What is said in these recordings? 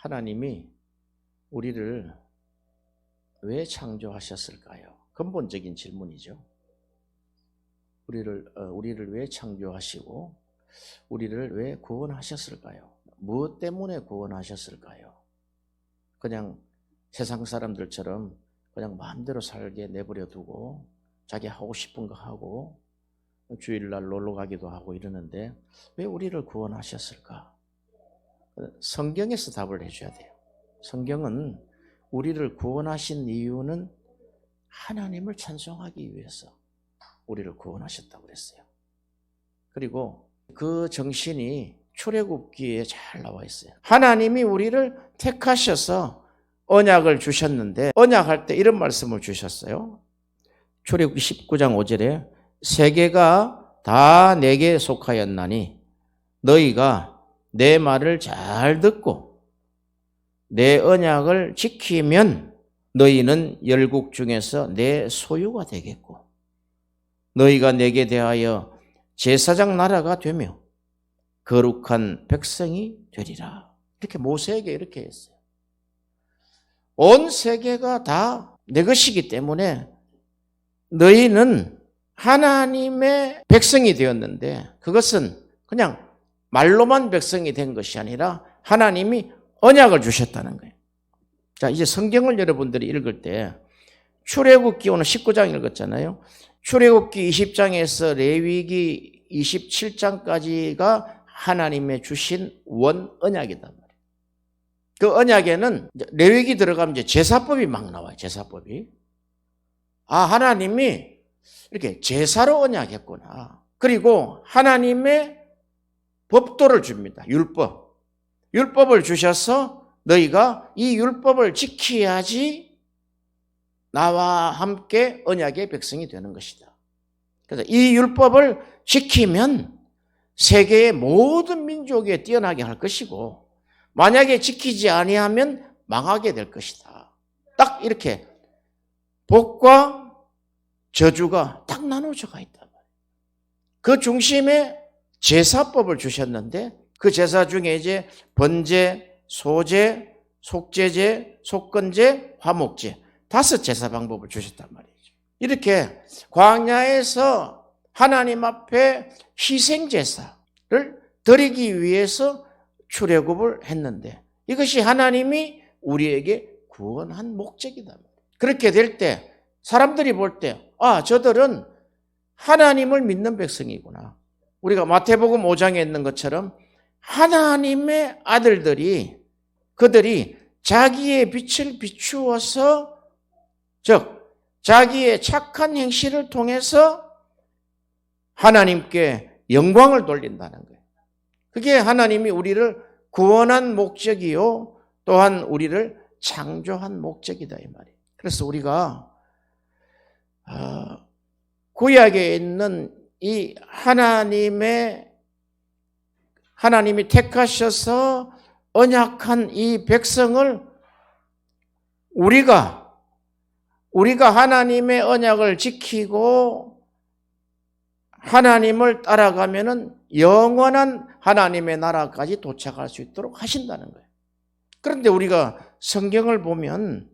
하나님이 우리를 왜 창조하셨을까요? 근본적인 질문이죠. 우리를 왜 창조하시고 우리를 왜 구원하셨을까요? 무엇 때문에 구원하셨을까요? 그냥 세상 사람들처럼 그냥 마음대로 살게 내버려 두고 자기 하고 싶은 거 하고 주일날 놀러 가기도 하고 이러는데 왜 우리를 구원하셨을까? 성경에서 답을 해줘야 돼요. 성경은 우리를 구원하신 이유는 하나님을 찬송하기 위해서 우리를 구원하셨다고 그랬어요. 그리고 그 정신이 출애굽기에 잘 나와 있어요. 하나님이 우리를 택하셔서 언약을 주셨는데 언약할 때 이런 말씀을 주셨어요. 출애굽기 19장 5절에 세계가 다 내게 속하였나니 너희가 내 말을 잘 듣고 내 언약을 지키면 너희는 열국 중에서 내 소유가 되겠고 너희가 내게 대하여 제사장 나라가 되며 거룩한 백성이 되리라. 이렇게 모세에게 이렇게 했어요. 온 세계가 다 내 것이기 때문에 너희는 하나님의 백성이 되었는데 그것은 그냥 말로만 백성이 된 것이 아니라 하나님이 언약을 주셨다는 거예요. 자, 이제 성경을 여러분들이 읽을 때 출애굽기 오늘 19장 읽었잖아요. 출애굽기 20장에서 레위기 27장까지가 하나님의 주신 원 언약이단 말이에요. 그 언약에는 레위기 들어가면 이제 제사법이 막 나와요. 제사법이. 아, 하나님이 이렇게 제사로 언약했구나. 그리고 하나님의 법도를 줍니다. 율법. 율법을 주셔서 너희가 이 율법을 지켜야지 나와 함께 언약의 백성이 되는 것이다. 그래서 이 율법을 지키면 세계의 모든 민족에 뛰어나게 할 것이고 만약에 지키지 아니하면 망하게 될 것이다. 딱 이렇게 복과 저주가 딱 나눠져가 있단 말이에요. 그 중심에 제사법을 주셨는데 그 제사 중에 이제 번제, 소제, 속제제, 속건제, 화목제 5 제사 방법을 주셨단 말이죠. 이렇게 광야에서 하나님 앞에 희생제사를 드리기 위해서 출애굽을 했는데 이것이 하나님이 우리에게 구원한 목적이다. 그렇게 될 때 사람들이 볼 때 아, 저들은 하나님을 믿는 백성이구나. 우리가 마태복음 5장에 있는 것처럼 하나님의 아들들이 그들이 자기의 빛을 비추어서 즉 자기의 착한 행실을 통해서 하나님께 영광을 돌린다는 거예요. 그게 하나님이 우리를 구원한 목적이요 또한 우리를 창조한 목적이다 이 말이에요. 그래서 우리가 구약에 있는 이 하나님이 택하셔서 언약한 이 백성을 우리가 하나님의 언약을 지키고 하나님을 따라가면은 영원한 하나님의 나라까지 도착할 수 있도록 하신다는 거예요. 그런데 우리가 성경을 보면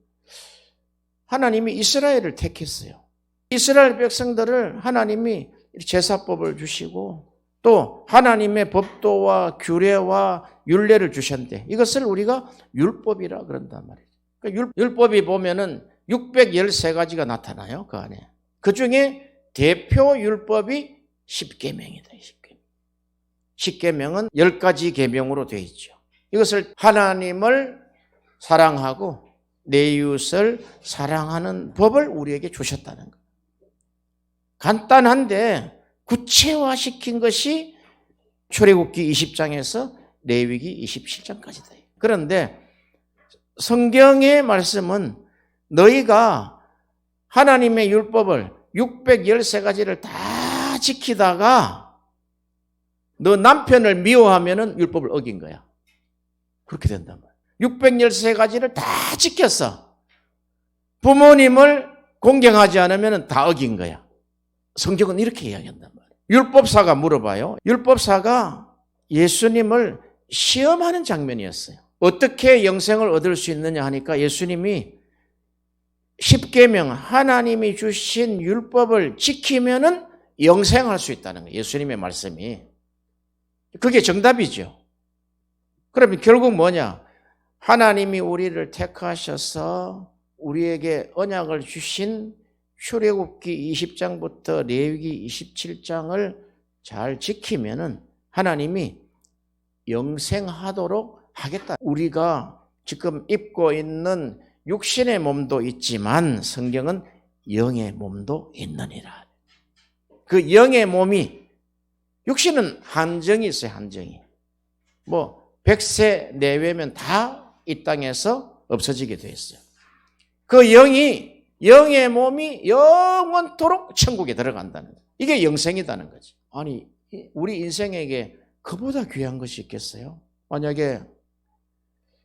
하나님이 이스라엘을 택했어요. 이스라엘 백성들을 하나님이 제사법을 주시고 또 하나님의 법도와 규례와 율례를 주셨는데 이것을 우리가 율법이라 그런단 말이에요. 그러니까 율법이 보면은 613가지가 나타나요. 그 안에. 그 중에 대표 율법이 10계명이다. 10계명은 10가지 계명으로 되어 있죠. 이것을 하나님을 사랑하고 내 이웃을 사랑하는 법을 우리에게 주셨다는 거예요. 간단한데 구체화시킨 것이 출애굽기 20장에서 레위기 27장까지다. 그런데 성경의 말씀은 너희가 하나님의 율법을 613가지를 다 지키다가 너 남편을 미워하면은 율법을 어긴 거야. 그렇게 된단 말이야. 613가지를 다 지켰어. 부모님을 공경하지 않으면 다 어긴 거야. 성경은 이렇게 이야기한단 말이에요. 율법사가 물어봐요. 율법사가 예수님을 시험하는 장면이었어요. 어떻게 영생을 얻을 수 있느냐 하니까 예수님이 십계명, 하나님이 주신 율법을 지키면은 영생할 수 있다는 거예요. 예수님의 말씀이. 그게 정답이죠. 그러면 결국 뭐냐? 하나님이 우리를 택하셔서 우리에게 언약을 주신 출애굽기 20장부터 레위기 27장을 잘 지키면은 하나님이 영생하도록 하겠다. 우리가 지금 입고 있는 육신의 몸도 있지만 성경은 영의 몸도 있느니라. 그 영의 몸이, 육신은 한정이 있어요. 한정이. 100세 내외면 다 이 땅에서 없어지게 돼 있어요. 그 영의 몸이 영원토록 천국에 들어간다는 거예요. 이게 영생이라는 거지. 아니, 우리 인생에게 그보다 귀한 것이 있겠어요? 만약에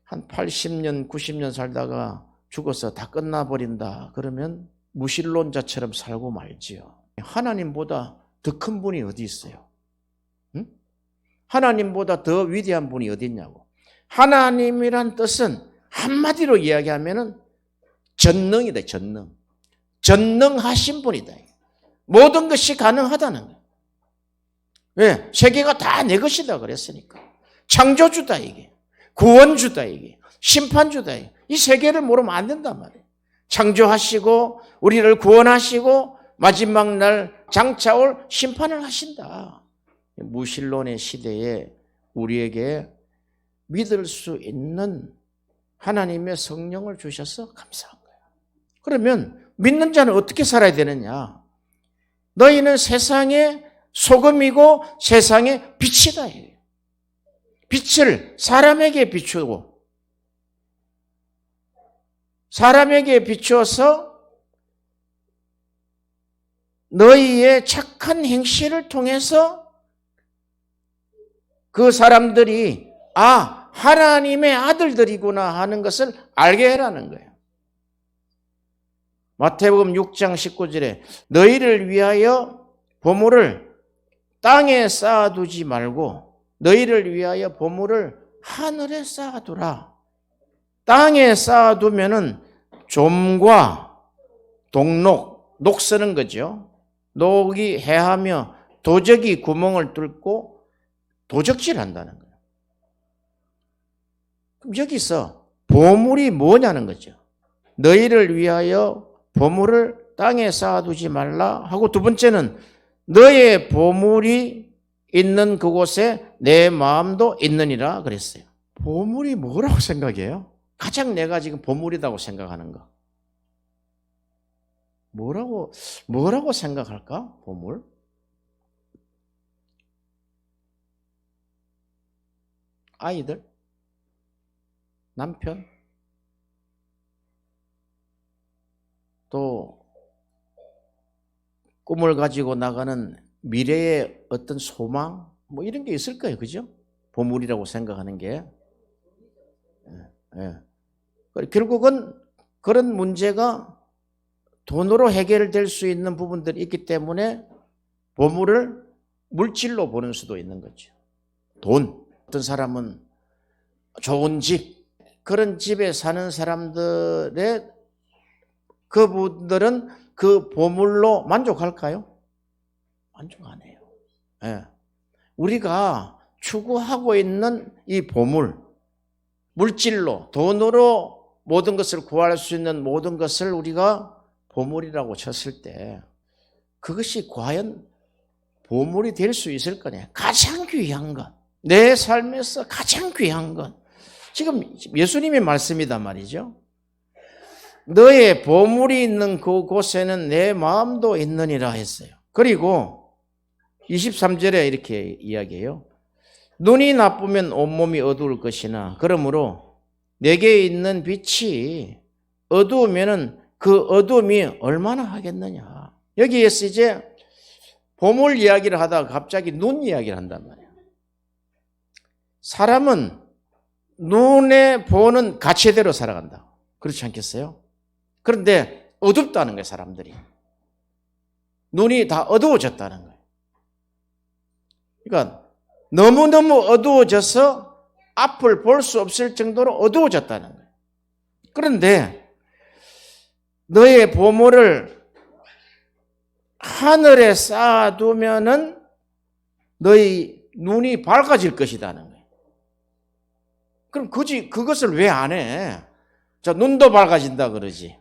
한 80년, 90년 살다가 죽어서 다 끝나버린다. 그러면 무신론자처럼 살고 말지요. 하나님보다 더 큰 분이 어디 있어요? 응? 하나님보다 더 위대한 분이 어디 있냐고. 하나님이란 뜻은 한마디로 이야기하면 전능이다. 전능. 전능하신 분이다. 모든 것이 가능하다는 거예요. 왜? 세계가 다 내 것이다 그랬으니까. 창조주다 이게. 구원주다 이게. 심판주다 이게. 이 세계를 모르면 안 된단 말이에요. 창조하시고 우리를 구원하시고 마지막 날 장차올 심판을 하신다. 무신론의 시대에 우리에게 믿을 수 있는 하나님의 성령을 주셔서 감사한 거예요. 그러면 믿는 자는 어떻게 살아야 되느냐? 너희는 세상의 소금이고 세상의 빛이다. 빛을 사람에게 비추고 사람에게 비추어서 너희의 착한 행실을 통해서 그 사람들이 하나님의 아들들이구나 하는 것을 알게 해라는 거예요. 마태복음 6장 19절에 너희를 위하여 보물을 땅에 쌓아두지 말고 너희를 위하여 보물을 하늘에 쌓아두라. 땅에 쌓아두면은 좀과 동록, 녹 쓰는 거죠. 녹이 해하며 도적이 구멍을 뚫고 도적질한다는 거예요. 그럼 여기서 보물이 뭐냐는 거죠. 너희를 위하여 보물을 땅에 쌓아두지 말라 하고, 두 번째는 너의 보물이 있는 그곳에 내 마음도 있느니라 그랬어요. 보물이 뭐라고 생각해요? 가장 내가 지금 보물이라고 생각하는 거. 뭐라고 생각할까? 보물? 아이들? 남편? 또 꿈을 가지고 나가는 미래의 어떤 소망? 이런 게 있을 거예요. 그죠? 보물이라고 생각하는 게. 결국은 그런 문제가 돈으로 해결될 수 있는 부분들이 있기 때문에 보물을 물질로 보는 수도 있는 거죠. 돈. 어떤 사람은 좋은 집, 그런 집에 사는 사람들의 그분들은 그 보물로 만족할까요? 만족 안 해요. 우리가 추구하고 있는 이 보물, 물질로, 돈으로 모든 것을 구할 수 있는 모든 것을 우리가 보물이라고 쳤을 때 그것이 과연 보물이 될 수 있을 거냐? 가장 귀한 것, 내 삶에서 가장 귀한 것. 지금 예수님의 말씀이단 말이죠. 너의 보물이 있는 그곳에는 내 마음도 있느니라 했어요. 그리고 23절에 이렇게 이야기해요. 눈이 나쁘면 온몸이 어두울 것이나 그러므로 내게 있는 빛이 어두우면은 그 어둠이 얼마나 하겠느냐. 여기에서 이제 보물 이야기를 하다가 갑자기 눈 이야기를 한단 말이에요. 사람은 눈에 보는 가치대로 살아간다. 그렇지 않겠어요? 그런데 어둡다는 거예요, 사람들이. 눈이 다 어두워졌다는 거예요. 그러니까 너무너무 어두워져서 앞을 볼 수 없을 정도로 어두워졌다는 거예요. 그런데 너의 보물을 하늘에 쌓아두면은 너희 눈이 밝아질 것이라는 거예요. 그럼 굳이 그것을 왜 안 해? 자, 눈도 밝아진다 그러지.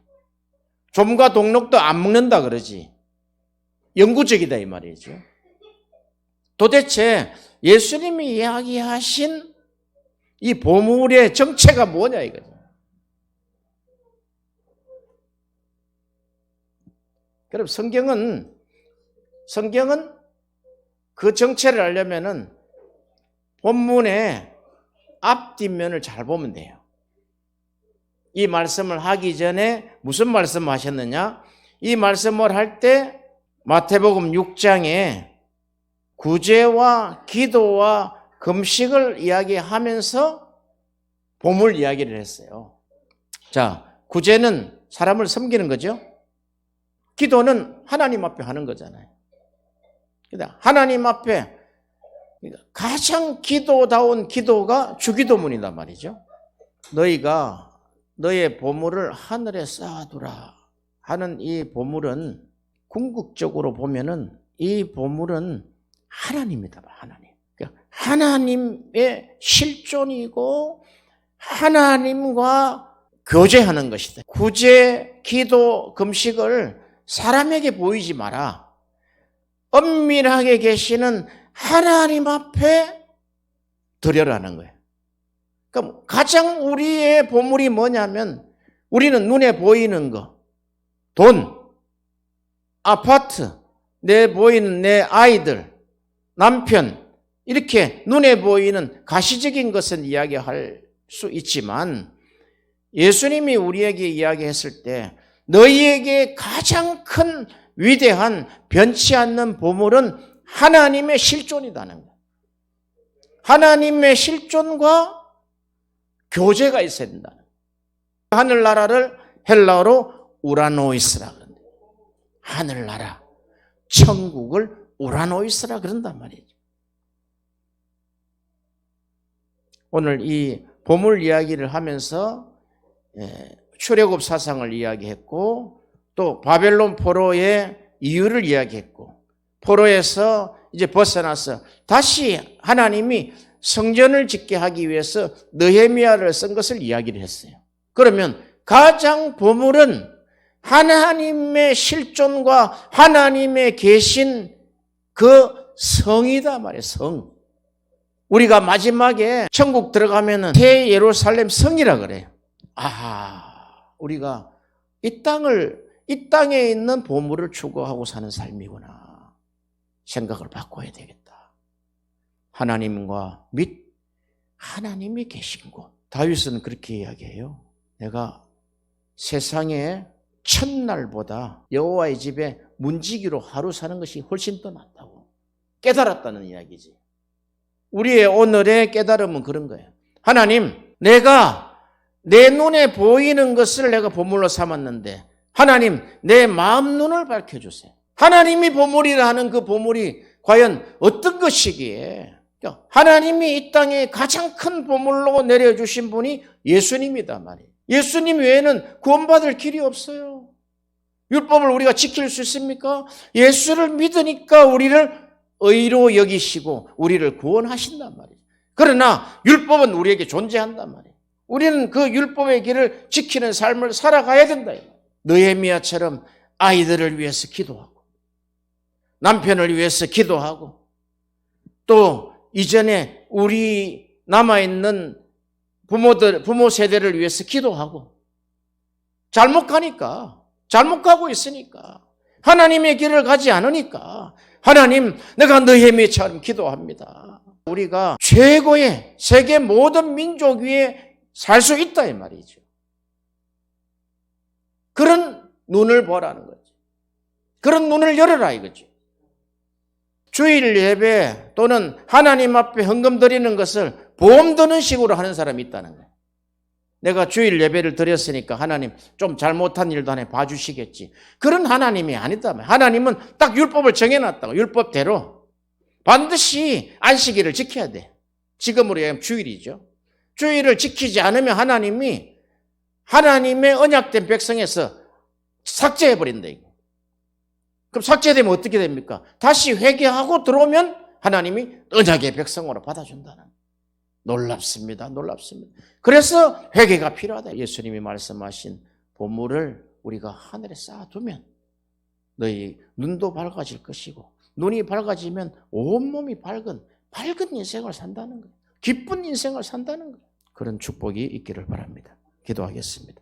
좀과 동록도 안 먹는다 그러지. 영구적이다 이 말이죠. 도대체 예수님이 이야기하신 이 보물의 정체가 뭐냐 이거죠. 그럼 성경은 그 정체를 알려면은 본문의 앞뒷면을 잘 보면 돼요. 이 말씀을 하기 전에 무슨 말씀을 하셨느냐? 이 말씀을 할 때 마태복음 6장에 구제와 기도와 금식을 이야기하면서 보물 이야기를 했어요. 자, 구제는 사람을 섬기는 거죠. 기도는 하나님 앞에 하는 거잖아요. 하나님 앞에 가장 기도다운 기도가 주기도문이란 말이죠. 너희가 너의 보물을 하늘에 쌓아두라 하는 이 보물은 궁극적으로 보면은 이 보물은 하나님이다. 하나님. 하나님의 실존이고 하나님과 교제하는 것이다. 구제, 기도, 금식을 사람에게 보이지 마라. 엄밀하게 계시는 하나님 앞에 드려라는 거예요. 그러니까 가장 우리의 보물이 뭐냐면 우리는 눈에 보이는 거, 돈, 아파트, 내 보이는 내 아이들, 남편, 이렇게 눈에 보이는 가시적인 것은 이야기할 수 있지만 예수님이 우리에게 이야기했을 때 너희에게 가장 큰 위대한 변치 않는 보물은 하나님의 실존이라는 거예요. 하나님의 실존과 교제가 있어야 된다. 하늘나라를 헬라어로 우라노이스라 그런다. 하늘나라, 천국을 우라노이스라 그런단 말이죠. 오늘 이 보물 이야기를 하면서 출애굽 사상을 이야기했고 또 바벨론 포로의 이유를 이야기했고 포로에서 이제 벗어나서 다시 하나님이 성전을 짓게 하기 위해서 느헤미야를 쓴 것을 이야기를 했어요. 그러면 가장 보물은 하나님의 실존과 하나님의 계신 그 성이다 말이에요. 성. 우리가 마지막에 천국 들어가면은 새 예루살렘 성이라 그래요. 우리가 이 땅에 있는 보물을 추구하고 사는 삶이구나 생각을 바꿔야 되겠다. 하나님과 및 하나님이 계신 곳. 다윗은 그렇게 이야기해요. 내가 세상에 첫날보다 여호와의 집에 문지기로 하루 사는 것이 훨씬 더 낫다고 깨달았다는 이야기지. 우리의 오늘의 깨달음은 그런 거예요. 하나님, 내가 내 눈에 보이는 것을 내가 보물로 삼았는데 하나님, 내 마음 눈을 밝혀주세요. 하나님이 보물이라 하는 그 보물이 과연 어떤 것이기에 하나님이 이 땅에 가장 큰 보물로 내려주신 분이 예수님이다 말이에요. 예수님 외에는 구원받을 길이 없어요. 율법을 우리가 지킬 수 있습니까? 예수를 믿으니까 우리를 의로 여기시고 우리를 구원하신단 말이에요. 그러나 율법은 우리에게 존재한단 말이에요. 우리는 그 율법의 길을 지키는 삶을 살아가야 된다. 느헤미야처럼 아이들을 위해서 기도하고 남편을 위해서 기도하고 또 이전에 우리 남아있는 부모 세대를 위해서 기도하고 잘못 가고 있으니까 하나님의 길을 가지 않으니까 하나님, 내가 느헤미야처럼 기도합니다. 우리가 최고의 세계 모든 민족 위에 살 수 있다 이 말이죠. 그런 눈을 보라는 거지. 그런 눈을 열어라 이거지. 주일 예배 또는 하나님 앞에 헌금 드리는 것을 보험 드는 식으로 하는 사람이 있다는 거예요. 내가 주일 예배를 드렸으니까 하나님 좀 잘못한 일도 안에 봐주시겠지. 그런 하나님이 아니다. 하나님은 딱 율법을 정해놨다고. 율법대로 반드시 안식일을 지켜야 돼. 지금으로 얘기하면 주일이죠. 주의를 지키지 않으면 하나님이 하나님의 언약된 백성에서 삭제해버린다. 그럼 삭제되면 어떻게 됩니까? 다시 회개하고 들어오면 하나님이 언약의 백성으로 받아준다는. 놀랍습니다. 놀랍습니다. 그래서 회개가 필요하다. 예수님이 말씀하신 보물을 우리가 하늘에 쌓아두면 너희 눈도 밝아질 것이고 눈이 밝아지면 온몸이 밝은 인생을 산다는 거예요. 기쁜 인생을 산다는 거예요. 그런 축복이 있기를 바랍니다. 기도하겠습니다.